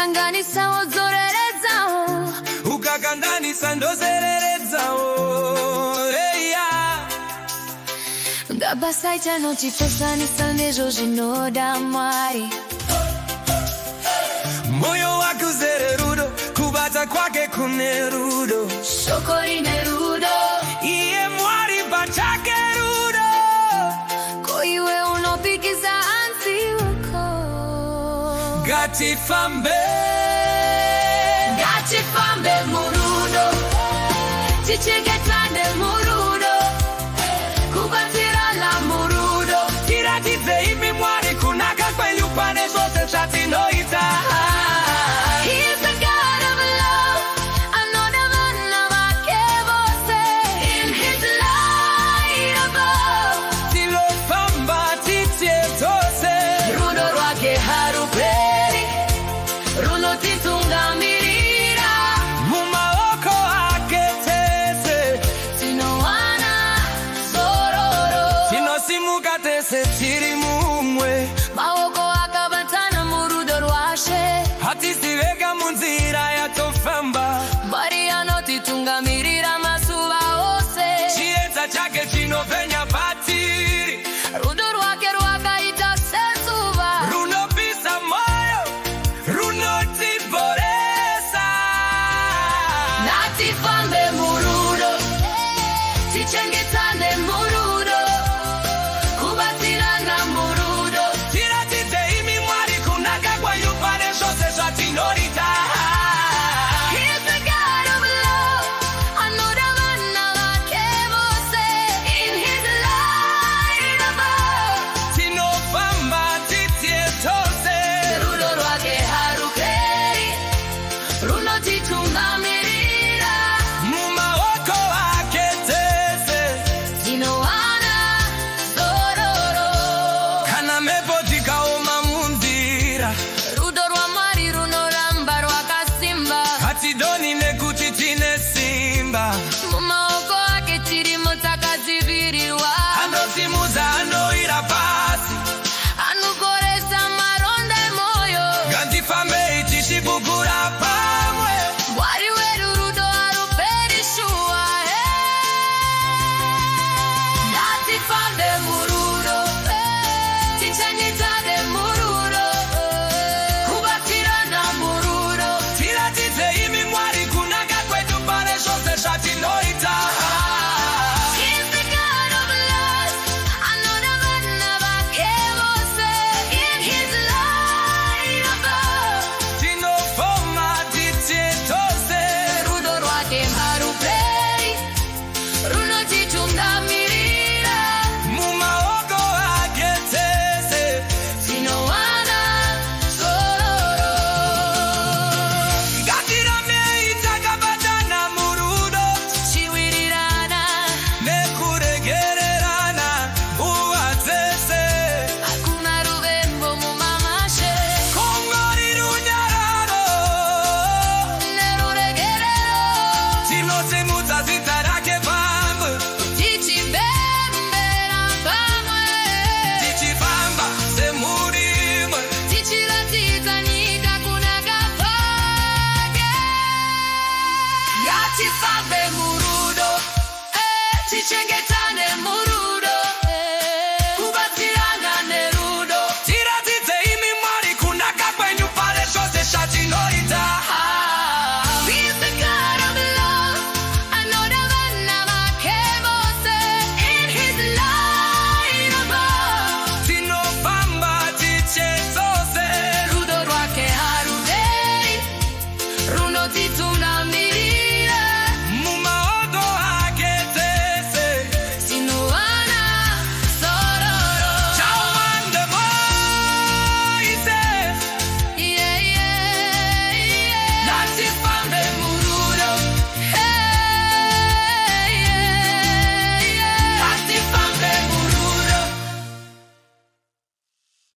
ukakanganisa wozorerezao, ukakanganisa ndozererezao. Ngabasaita nochipesanisa nejo zvinoda Mwari. Moyo wake uzere rudo, kubata kwake kune rudo, shoko rine rudo, iye Mwari pachake rudo, koiwe unopikisa ansi wako. Ngatifambe murudo, tichengetane murudo, kubatira la murudo, tiratize imi Mwari kunaka kwenyu pane zvose zvatinoita. Tiri mumwe maoko akabatana murudo rwashe, hatisivega munzira yatofamba. Mwari anotitungamirira masuva ose, chiedza chake chinovhenya patiri, rudo rwake rwakaita sezuva, runopisa moyo, runotiporesa. Ngatifambe murudo, tichengete